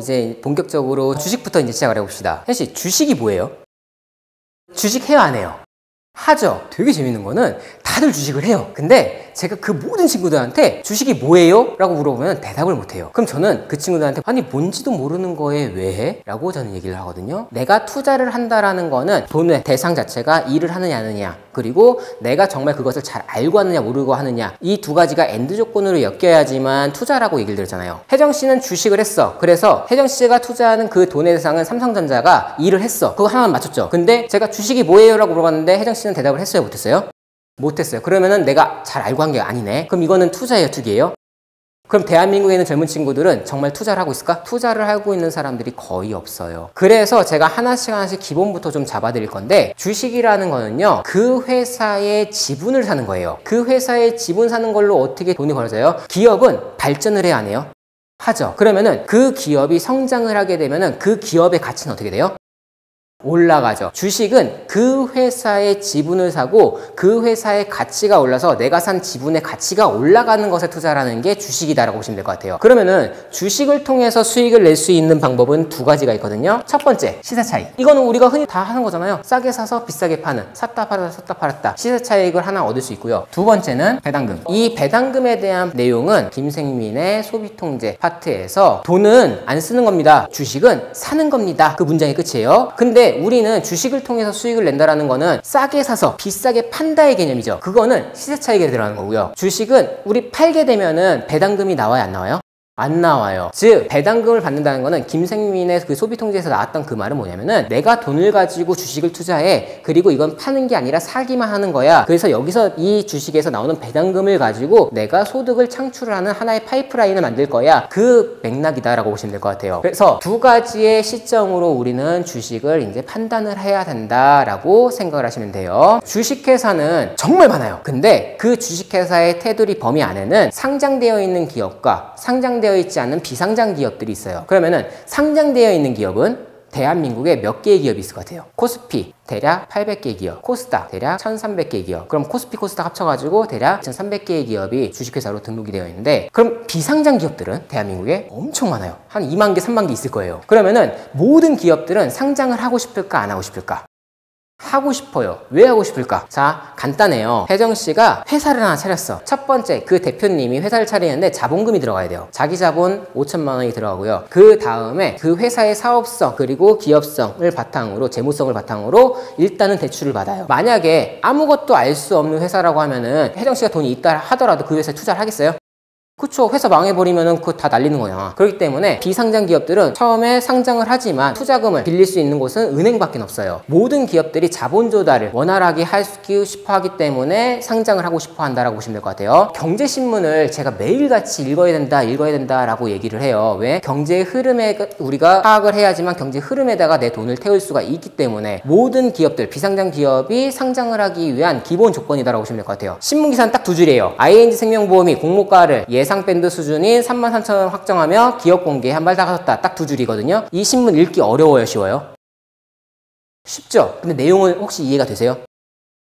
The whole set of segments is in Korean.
이제 본격적으로 주식부터 이제 시작을 해봅시다. 혜씨, 주식이 뭐예요? 주식 해요, 안 해요? 하죠. 되게 재밌는 거는 다들 주식을 해요. 근데 제가 그 모든 친구들한테 주식이 뭐예요? 라고 물어보면 대답을 못해요. 그럼 저는 그 친구들한테 아니 뭔지도 모르는 거에 왜 해? 라고 저는 얘기를 하거든요. 내가 투자를 한다라는 거는 돈의 대상 자체가 일을 하느냐 안 하느냐, 그리고 내가 정말 그것을 잘 알고 하느냐 모르고 하느냐, 이 두 가지가 엔드 조건으로 엮여야지만 투자라고 얘기를 들었잖아요. 혜정씨는 주식을 했어. 그래서 혜정씨가 투자하는 그 돈의 대상은 삼성전자가 일을 했어. 그거 하나만 맞췄죠. 근데 제가 주식이 뭐예요? 라고 물어봤는데 혜정씨는 대답을 했어요, 못했어요? 못했어요. 그러면은 내가 잘 알고 한 게 아니네. 그럼 이거는 투자예요, 투기예요? 그럼 대한민국에 있는 젊은 친구들은 정말 투자를 하고 있을까? 투자를 하고 있는 사람들이 거의 없어요. 그래서 제가 하나씩 기본부터 좀 잡아드릴 건데, 주식이라는 거는요, 그 회사의 지분을 사는 거예요. 그 회사의 지분 사는 걸로 어떻게 돈이 벌어져요? 기업은 발전을 해야 안 해요? 하죠. 그러면은 그 기업이 성장을 하게 되면은 그 기업의 가치는 어떻게 돼요? 올라가죠. 주식은 그 회사의 지분을 사고 그 회사의 가치가 올라서 내가 산 지분의 가치가 올라가는 것에 투자라는 게 주식이다라고 보시면 될 것 같아요. 그러면은 주식을 통해서 수익을 낼 수 있는 방법은 두 가지가 있거든요. 첫 번째, 시세 차익. 이거는 우리가 흔히 다 하는 거잖아요. 싸게 사서 비싸게 파는, 샀다 팔았다 시세 차익을 하나 얻을 수 있고요. 두 번째는 배당금. 이 배당금에 대한 내용은 김생민의 소비통제 파트에서 돈은 안 쓰는 겁니다. 주식은 사는 겁니다. 그 문장이 끝이에요. 근데 우리는 주식을 통해서 수익을 낸다라는 거는 싸게 사서 비싸게 판다의 개념이죠. 그거는 시세 차익에 들어가는 거고요. 주식은 우리 팔게 되면은 배당금이 나와요, 안 나와요? 안 나와요. 즉 배당금을 받는다는 거는 김생민의 그 소비통제에서 나왔던 그 말은 뭐냐면은 내가 돈을 가지고 주식을 투자해. 그리고 이건 파는 게 아니라 사기만 하는 거야. 그래서 여기서 이 주식에서 나오는 배당금을 가지고 내가 소득을 창출하는 하나의 파이프라인을 만들 거야. 그 맥락이다라고 보시면 될 것 같아요. 그래서 두 가지의 시점으로 우리는 주식을 이제 판단을 해야 된다라고 생각을 하시면 돼요. 주식회사는 정말 많아요. 근데 그 주식회사의 테두리 범위 안에는 상장되어 있는 기업과 상장되어 있지 않은 비상장 기업들이 있어요. 그러면은 상장되어 있는 기업은 대한민국에 몇 개의 기업이 있을 것 같아요? 코스피 대략 800개 기업, 코스닥 대략 1300개 기업. 그럼 코스피, 코스닥 합쳐가지고 대략 2300개의 기업이 주식회사로 등록이 되어 있는데, 그럼 비상장 기업들은 대한민국에 엄청 많아요. 한 2만 개, 3만 개 있을 거예요. 그러면은 모든 기업들은 상장을 하고 싶을까, 안 하고 싶을까? 하고 싶어요. 왜 하고 싶을까? 자, 간단해요. 혜정씨가 회사를 하나 차렸어. 첫 번째, 그 대표님이 회사를 차리는데 자본금이 들어가야 돼요. 자기 자본 5천만 원이 들어가고요. 그 다음에 그 회사의 사업성 그리고 기업성을 바탕으로, 재무성을 바탕으로 일단은 대출을 받아요. 만약에 아무것도 알 수 없는 회사라고 하면은 혜정씨가 돈이 있다 하더라도 그 회사에 투자를 하겠어요? 그쵸. 회사 망해버리면은 그거 다 날리는 거야. 그렇기 때문에 비상장 기업들은 처음에 상장을 하지만 투자금을 빌릴 수 있는 곳은 은행밖에 없어요. 모든 기업들이 자본 조달을 원활하게 하고 싶어 하기 때문에 상장을 하고 싶어 한다라고 보시면 될 것 같아요. 경제신문을 제가 매일같이 읽어야 된다 라고 얘기를 해요. 왜? 경제의 흐름에 우리가 파악을 해야지만 경제 흐름에다가 내 돈을 태울 수가 있기 때문에 모든 기업들, 비상장 기업이 상장을 하기 위한 기본 조건이다라고 보시면 될 것 같아요. 신문기사는 딱 두 줄이에요. ING생명보험이 공모가를 예상 밴드 수준인 33,000원 확정하며 기업 공개에 한 발 다가섰다. 딱 두 줄이거든요. 이 신문 읽기 어려워요, 쉬워요? 쉽죠? 근데 내용은 혹시 이해가 되세요?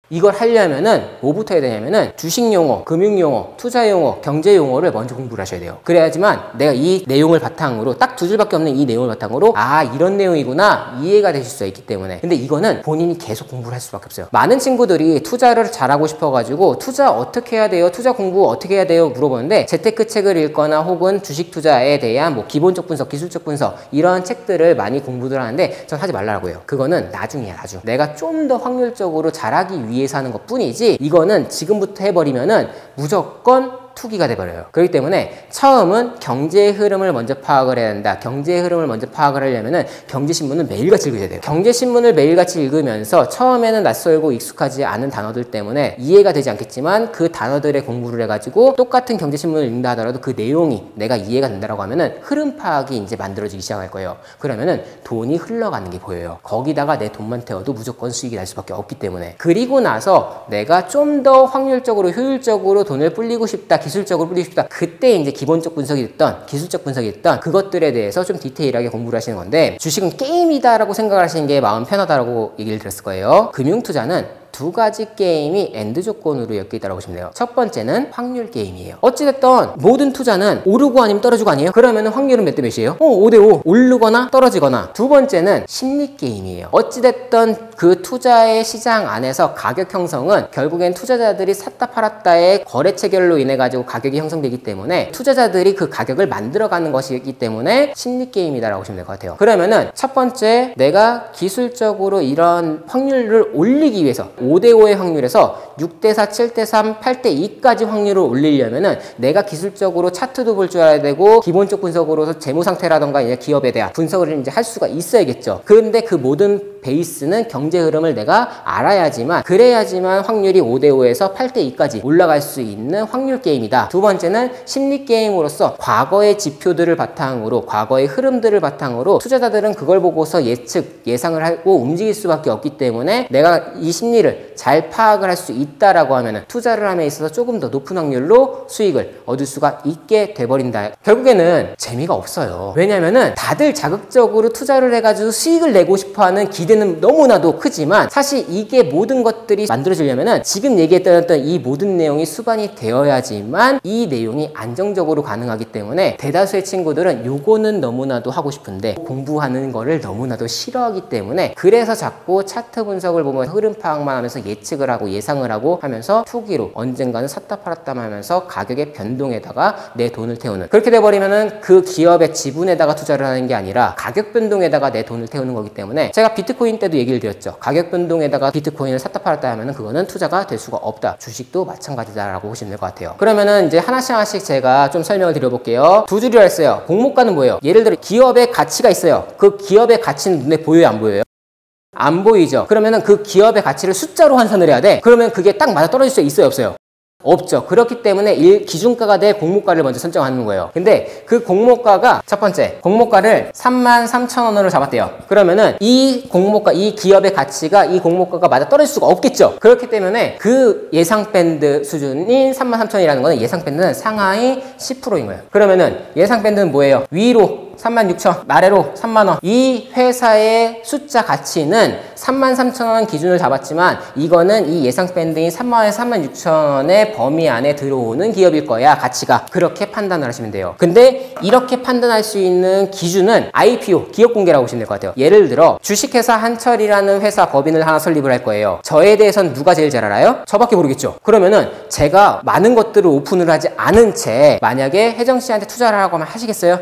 이걸 하려면은 뭐부터 해야 되냐면은 주식 용어, 금융 용어, 투자 용어, 경제 용어를 먼저 공부를 하셔야 돼요. 그래야지만 내가 이 내용을 바탕으로, 딱 두 줄밖에 없는 이 내용을 바탕으로 아, 이런 내용이구나 이해가 되실 수가 있기 때문에. 근데 이거는 본인이 계속 공부를 할 수밖에 없어요. 많은 친구들이 투자를 잘하고 싶어가지고 투자 어떻게 해야 돼요? 투자 공부 어떻게 해야 돼요? 물어보는데 재테크 책을 읽거나 혹은 주식 투자에 대한 뭐 기본적 분석, 기술적 분석 이런 책들을 많이 공부를 하는데 전 하지 말라고 해요. 그거는 나중이야, 나중. 내가 좀 더 확률적으로 잘하기 위해서 하는 것 뿐이지, 이거는 지금부터 해버리면은 무조건 투기가 돼버려요. 그렇기 때문에 처음은 경제의 흐름을 먼저 파악을 해야 된다. 경제의 흐름을 먼저 파악을 하려면은 경제신문을 매일같이 읽으셔야 돼요. 경제신문을 매일같이 읽으면서 처음에는 낯설고 익숙하지 않은 단어들 때문에 이해가 되지 않겠지만 그 단어들의 공부를 해가지고 똑같은 경제신문을 읽는다 하더라도 그 내용이 내가 이해가 된다라고 하면은 흐름 파악이 이제 만들어지기 시작할 거예요. 그러면은 돈이 흘러가는 게 보여요. 거기다가 내 돈만 태워도 무조건 수익이 날 수밖에 없기 때문에. 그리고 나서 내가 좀 더 확률적으로 효율적으로 돈을 불리고 싶다, 기술적으로 뿌리고 싶다. 그때 이제 기본적 분석이 됐던, 기술적 분석이 됐던 그것들에 대해서 좀 디테일하게 공부를 하시는 건데, 주식은 게임이다라고 생각을 하시는 게 마음 편하다라고 얘기를 드렸을 거예요. 금융투자는 두 가지 게임이 엔드 조건으로 엮여 있다고 보시면 돼요. 첫 번째는 확률 게임이에요. 어찌됐든 모든 투자는 오르고 아니면 떨어지고 아니에요? 그러면 확률은 몇 대 몇이에요? 5대5. 오르거나 떨어지거나. 두 번째는 심리 게임이에요. 어찌됐든 그 투자의 시장 안에서 가격 형성은 결국엔 투자자들이 샀다 팔았다의 거래 체결로 인해 가지고 가격이 형성되기 때문에 투자자들이 그 가격을 만들어가는 것이기 때문에 심리 게임이다라고 보시면 될 것 같아요. 그러면은 첫 번째, 내가 기술적으로 이런 확률을 올리기 위해서 5대5의 확률에서 6대4, 7대3, 8대2까지 확률을 올리려면은 내가 기술적으로 차트도 볼 줄 알아야 되고 기본적 분석으로서 재무 상태라던가 이제 기업에 대한 분석을 이제 할 수가 있어야겠죠. 그런데 그 모든 베이스는 경제 흐름을 내가 알아야지만, 그래야지만 확률이 5대5에서 8대2까지 올라갈 수 있는 확률 게임이다. 두 번째는 심리 게임으로서 과거의 지표들을 바탕으로, 과거의 흐름들을 바탕으로 투자자들은 그걸 보고서 예상을 하고 움직일 수밖에 없기 때문에 내가 이 심리를 잘 파악을 할 수 있다라고 하면은 투자를 함에 있어서 조금 더 높은 확률로 수익을 얻을 수가 있게 돼버린다. 결국에는 재미가 없어요. 왜냐면은 다들 자극적으로 투자를 해가지고 수익을 내고 싶어하는 기대는 너무나도 크지만, 사실 이게 모든 것들이 만들어지려면은 지금 얘기했던 이 모든 내용이 수반이 되어야지만 이 내용이 안정적으로 가능하기 때문에 대다수의 친구들은 요거는 너무나도 하고 싶은데 공부하는 거를 너무나도 싫어하기 때문에, 그래서 자꾸 차트 분석을 보면 흐름 파악만 하면서 예측을 하고 예상을 하고 하면서 투기로 언젠가는 샀다 팔았다 하면서 가격의 변동에다가 내 돈을 태우는, 그렇게 돼버리면은 그 기업의 지분에다가 투자를 하는 게 아니라 가격 변동에다가 내 돈을 태우는 거기 때문에, 제가 비트코인 때도 얘기를 드렸죠. 가격 변동에다가 비트코인을 샀다 팔았다 하면은 그거는 투자가 될 수가 없다. 주식도 마찬가지다라고 보시면 될 것 같아요. 그러면은 이제 하나씩 제가 좀 설명을 드려볼게요. 두 줄이라 했어요. 공모가는 뭐예요? 예를 들어 기업의 가치가 있어요. 그 기업의 가치는 눈에 보여요, 안 보여요? 안 보이죠? 그러면은 그 기업의 가치를 숫자로 환산을 해야 돼. 그러면 그게 딱 맞아 떨어질 수 있어요, 없어요? 없죠. 그렇기 때문에 기준가가 될 공모가를 먼저 설정하는 거예요. 근데 그 공모가가, 첫 번째 공모가를 33,000원으로 잡았대요. 그러면은 이 공모가, 이 기업의 가치가 이 공모가가 맞아 떨어질 수가 없겠죠. 그렇기 때문에 그 예상 밴드 수준인 33,000원이라는 거는, 예상 밴드는 상하이 10%인 거예요. 그러면은 예상 밴드는 뭐예요? 위로 36,000원, 아래로 30,000원. 이 회사의 숫자 가치는 33,000원 기준을 잡았지만, 이거는 이 예상 밴드인 30,000원에서 36,000원의 범위 안에 들어오는 기업일 거야, 가치가. 그렇게 판단을 하시면 돼요. 근데 이렇게 판단할 수 있는 기준은 IPO, 기업 공개라고 보시면 될 것 같아요. 예를 들어 주식회사 한철이라는 회사 법인을 하나 설립을 할 거예요. 저에 대해서는 누가 제일 잘 알아요? 저밖에 모르겠죠. 그러면은 제가 많은 것들을 오픈을 하지 않은 채 만약에 혜정 씨한테 투자를 하라고 하면 하시겠어요?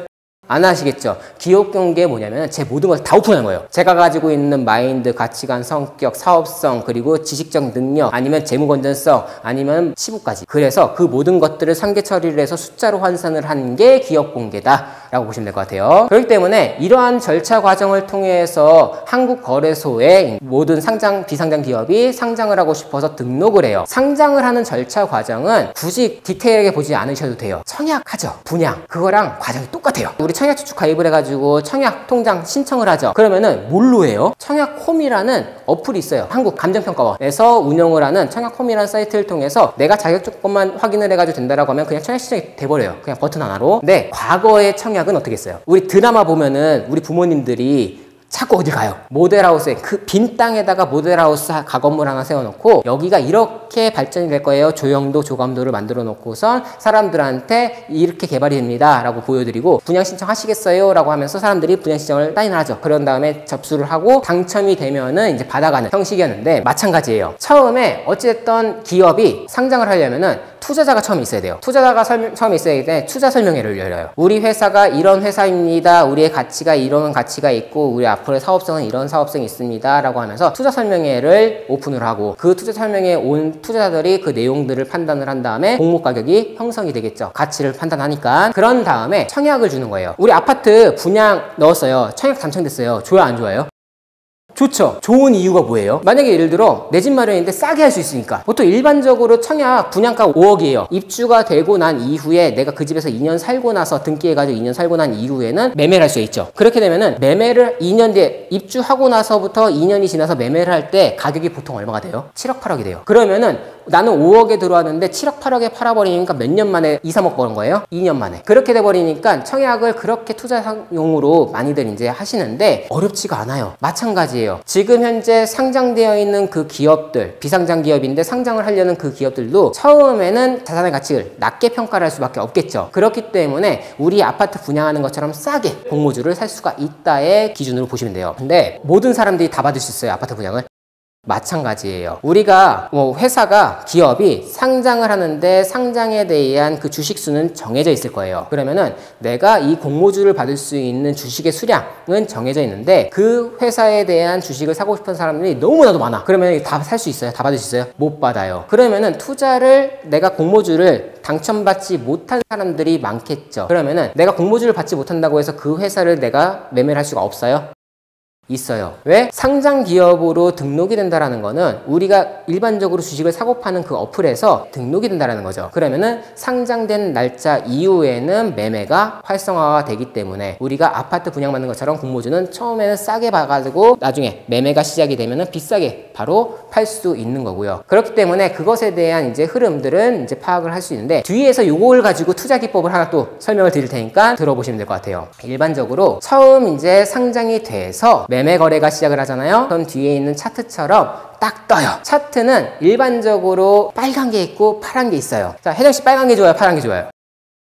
안 하시겠죠. 기업 공개 뭐냐면 제 모든 걸 다 오픈하는 거예요. 제가 가지고 있는 마인드, 가치관, 성격, 사업성, 그리고 지식적 능력, 아니면 재무 건전성, 아니면 시부까지. 그래서 그 모든 것들을 상계 처리를 해서 숫자로 환산을 하는 게 기업 공개다 라고 보시면 될 것 같아요. 그렇기 때문에 이러한 절차 과정을 통해서 한국거래소에 모든 상장, 비상장 기업이 상장을 하고 싶어서 등록을 해요. 상장을 하는 절차 과정은 굳이 디테일하게 보지 않으셔도 돼요. 청약하죠. 분양. 그거랑 과정이 똑같아요. 우리 청약저축 가입을 해가지고 청약 통장 신청을 하죠. 그러면은 뭘로 해요? 청약홈이라는 어플이 있어요. 한국감정평가원에서 운영을 하는 청약홈이라는 사이트를 통해서 내가 자격 조건만 확인을 해가지고 된다라고 하면 그냥 청약 신청이 돼버려요. 그냥 버튼 하나로. 근데 과거의 청약은 어떻게 했어요? 우리 드라마 보면은 우리 부모님들이 자꾸 어디 가요? 모델하우스에, 그 빈 땅에다가 모델하우스 가건물 하나 세워놓고 여기가 이렇게 발전이 될 거예요. 조형도 조감도를 만들어 놓고선 사람들한테 이렇게 개발이 됩니다 라고 보여드리고, 분양 신청하시겠어요? 라고 하면서 사람들이 분양 신청을 사인을 하죠. 그런 다음에 접수를 하고 당첨이 되면은 이제 받아가는 형식이었는데, 마찬가지예요. 처음에 어찌됐든 기업이 상장을 하려면은 투자자가 처음에 있어야 돼요. 투자자가 처음에 있어야 되기 때문에 투자 설명회를 열어요. 우리 회사가 이런 회사입니다. 우리의 가치가 이런 가치가 있고 우리 앞으로의 사업성은 이런 사업성이 있습니다 라고 하면서 투자 설명회를 오픈을 하고, 그 투자 설명회에 온 투자자들이 그 내용들을 판단을 한 다음에 공모 가격이 형성이 되겠죠. 가치를 판단하니까. 그런 다음에 청약을 주는 거예요. 우리 아파트 분양 넣었어요. 청약 당첨됐어요. 좋아요, 안 좋아요? 좋죠. 좋은 이유가 뭐예요? 만약에 예를 들어 내 집 마련인데 싸게 할 수 있으니까. 보통 일반적으로 청약 분양가 5억이에요. 입주가 되고 난 이후에 내가 그 집에서 2년 살고 나서 등기해가지고 2년 살고 난 이후에는 매매를 할 수 있죠. 그렇게 되면은 매매를 2년 뒤에 입주하고 나서부터 2년이 지나서 매매를 할 때 가격이 보통 얼마가 돼요? 7억, 8억이 돼요. 그러면은 나는 5억에 들어왔는데 7억 8억에 팔아버리니까 몇 년 만에 2, 3억 버는 거예요? 2년 만에. 그렇게 돼버리니까 청약을 그렇게 투자용으로 많이들 이제 하시는데 어렵지가 않아요. 마찬가지예요. 지금 현재 상장되어 있는 그 기업들, 비상장 기업인데 상장을 하려는 그 기업들도 처음에는 자산의 가치를 낮게 평가를 할 수밖에 없겠죠. 그렇기 때문에 우리 아파트 분양하는 것처럼 싸게 공모주를 살 수가 있다의 기준으로 보시면 돼요. 근데 모든 사람들이 다 받을 수 있어요, 아파트 분양을? 마찬가지예요. 우리가 회사가 기업이 상장을 하는데 상장에 대한 그 주식 수는 정해져 있을 거예요. 그러면은 내가 이 공모주를 받을 수 있는 주식의 수량은 정해져 있는데 그 회사에 대한 주식을 사고 싶은 사람들이 너무나도 많아. 그러면 다 살 수 있어요? 다 받을 수 있어요? 못 받아요. 그러면은 투자를 내가 공모주를 당첨받지 못한 사람들이 많겠죠. 그러면은 내가 공모주를 받지 못한다고 해서 그 회사를 내가 매매를 할 수가 없어요? 있어요. 왜? 상장 기업으로 등록이 된다라는 거는 우리가 일반적으로 주식을 사고 파는 그 어플에서 등록이 된다라는 거죠. 그러면은 상장된 날짜 이후에는 매매가 활성화가 되기 때문에 우리가 아파트 분양받는 것처럼 공모주는 처음에는 싸게 봐가지고 나중에 매매가 시작이 되면은 비싸게 바로 팔 수 있는 거고요. 그렇기 때문에 그것에 대한 이제 흐름들은 이제 파악을 할 수 있는데 뒤에서 요걸 가지고 투자 기법을 하나 또 설명을 드릴 테니까 들어보시면 될 것 같아요. 일반적으로 처음 이제 상장이 돼서 매매 거래가 시작을 하잖아요. 그럼 뒤에 있는 차트처럼 딱 떠요. 차트는 일반적으로 빨간 게 있고 파란 게 있어요. 자, 혜정씨 빨간 게 좋아요? 파란 게 좋아요?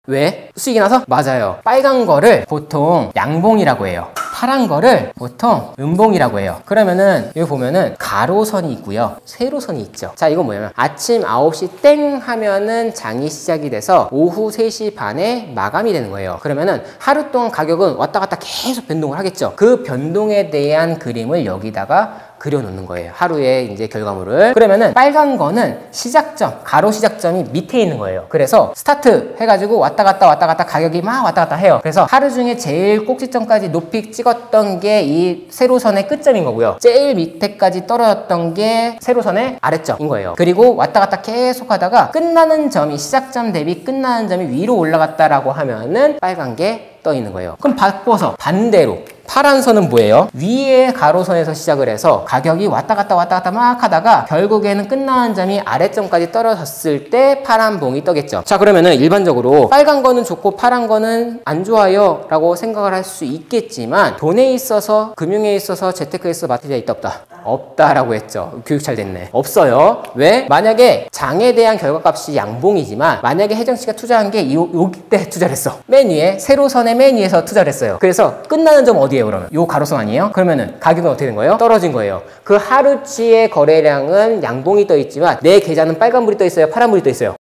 왜? 수익이 나서? 맞아요. 빨간 거를 보통 양봉이라고 해요. 파란 거를 보통 음봉이라고 해요. 그러면은 여기 보면은 가로선이 있고요, 세로선이 있죠. 자, 이건 뭐냐면 아침 9시 땡 하면은 장이 시작이 돼서 오후 3시 반에 마감이 되는 거예요. 그러면은 하루 동안 가격은 왔다 갔다 계속 변동을 하겠죠. 그 변동에 대한 그림을 여기다가 그려놓는 거예요. 하루의 이제 결과물을. 그러면은 빨간 거는 시작점, 가로 시작점이 밑에 있는 거예요. 그래서 스타트 해가지고 왔다 갔다 가격이 막 왔다 갔다 해요. 그래서 하루 중에 제일 꼭지점까지 높이 찍었던 게 이 세로선의 끝점인 거고요. 제일 밑에까지 떨어졌던 게 세로선의 아래점인 거예요. 그리고 왔다 갔다 계속 하다가 끝나는 점이, 시작점 대비 끝나는 점이 위로 올라갔다라고 하면은 빨간 게 떠 있는 거예요. 그럼 바꿔서 반대로 파란 선은 뭐예요? 위에 가로선에서 시작을 해서 가격이 왔다 갔다 막 하다가 결국에는 끝나는 점이 아래점까지 떨어졌을 때 파란 봉이 떠겠죠. 자, 그러면은 일반적으로 빨간 거는 좋고 파란 거는 안 좋아요 라고 생각을 할 수 있겠지만 돈에 있어서, 금융에 있어서, 재테크에 있어서 마트리아 있다 없다? 없다라고 했죠. 교육 잘 됐네. 없어요. 왜? 만약에 장에 대한 결과값이 양봉이지만 만약에 혜정씨가 투자한 게 여기 때 투자를 했어. 맨 위에 세로선의 맨 위에서 투자를 했어요. 그래서 끝나는 점 어디예요? 그러면 요 가로선 아니에요? 그러면은 가격은 어떻게 된 거예요? 떨어진 거예요. 그 하루치의 거래량은 양봉이 떠 있지만 내 계좌는 빨간불이 떠 있어요? 파란불이 떠 있어요?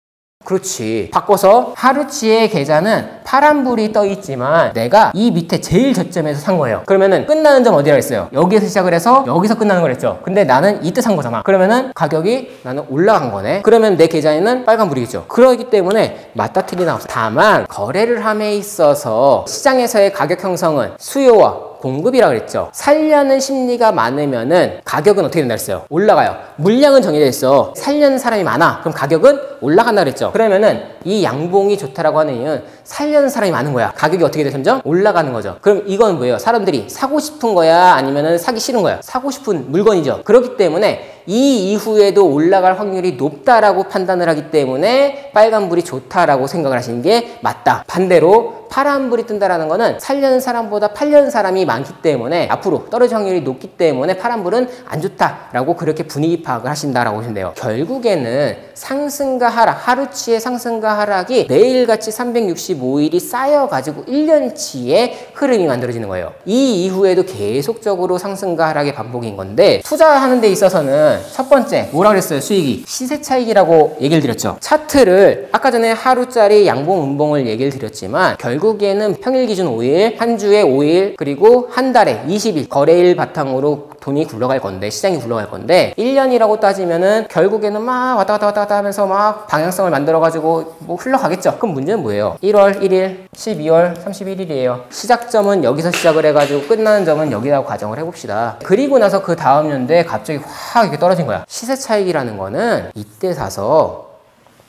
그렇지. 바꿔서 하루치의 계좌는 파란불이 떠 있지만 내가 이 밑에 제일 저점에서 산 거예요. 그러면은 끝나는 점 어디라고 했어요? 여기에서 시작을 해서 여기서 끝나는 거랬죠. 근데 나는 이때 산 거잖아. 그러면은 가격이 나는 올라간 거네. 그러면 내 계좌에는 빨간불이겠죠. 그렇기 때문에 맞다틀이 나왔어. 다만 거래를 함에 있어서 시장에서의 가격 형성은 수요와 공급이라 그랬죠. 살려는 심리가 많으면은 가격은 어떻게 된다 그랬어요? 올라가요. 물량은 정해져 있어. 살려는 사람이 많아. 그럼 가격은 올라간다 그랬죠. 그러면은 이 양봉이 좋다라고 하는 이유는 살려는 사람이 많은 거야. 가격이 어떻게 돼? 점점 올라가는 거죠. 그럼 이건 뭐예요? 사람들이 사고 싶은 거야? 아니면은 사기 싫은 거야? 사고 싶은 물건이죠. 그렇기 때문에 이 이후에도 올라갈 확률이 높다라고 판단을 하기 때문에 빨간불이 좋다라고 생각을 하시는 게 맞다. 반대로 파란불이 뜬다라는 거는 살려는 사람보다 팔려는 사람이 많기 때문에 앞으로 떨어질 확률이 높기 때문에 파란불은 안 좋다라고 그렇게 분위기 파악을 하신다라고 보시면 돼요. 결국에는 상승과 하락, 하루치의 상승과 하락이 매일같이 365일이 쌓여가지고 1년치의 흐름이 만들어지는 거예요. 이 이후에도 계속적으로 상승과 하락의 반복인 건데 투자하는 데 있어서는 첫 번째 뭐라 그랬어요? 수익이 시세 차익이라고 얘기를 드렸죠. 차트를 아까 전에 하루짜리 양봉 음봉을 얘기를 드렸지만 결국에는 평일 기준 5일, 한 주에 5일, 그리고 한 달에 20일 거래일 바탕으로 돈이 굴러갈 건데, 시장이 굴러갈 건데 1년이라고 따지면은 결국에는 막 왔다 갔다 하면서 막 방향성을 만들어가지고 뭐 흘러가겠죠. 그럼 문제는 뭐예요? 1월 1일, 12월 31일이에요. 시작점은 여기서 시작을 해가지고 끝나는 점은 여기라고 가정을 해봅시다. 그리고 나서 그 다음 연도에 갑자기 확 이렇게 떨어진 거야. 시세 차익이라는 거는 이때 사서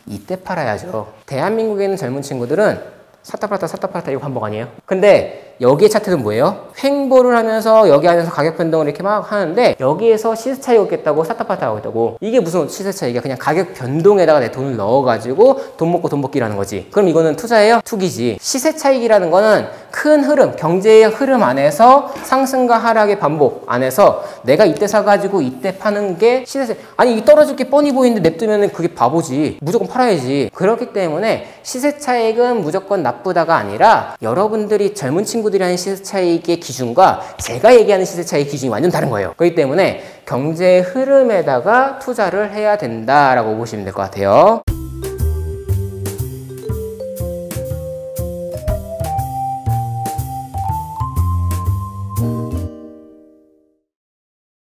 이때 팔아야죠. 대한민국에 있는 젊은 친구들은 샀다 팔았다 이거 반복 아니에요? 근데 여기에 차트는 뭐예요? 횡보를 하면서 여기 안에서 가격 변동을 이렇게 막 하는데 여기에서 시세 차익이 없겠다고 사타파타 하고 있다고. 이게 무슨 시세 차익이야? 그냥 가격 변동에다가 내 돈을 넣어가지고 돈 먹고 돈 먹기라는 거지. 그럼 이거는 투자예요? 투기지. 시세 차익이라는 거는 큰 흐름, 경제의 흐름 안에서 상승과 하락의 반복 안에서 내가 이때 사가지고 이때 파는 게 시세 차익. 아니 이 떨어질 게 뻔히 보이는데 냅두면 그게 바보지. 무조건 팔아야지. 그렇기 때문에 시세 차익은 무조건 나쁘다가 아니라 여러분들이 젊은 친구들이 하는 시세 차익의 기준과 제가 얘기하는 시세 차익 기준이 완전 다른 거예요. 그렇기 때문에 경제의 흐름에다가 투자를 해야 된다라고 보시면 될 것 같아요.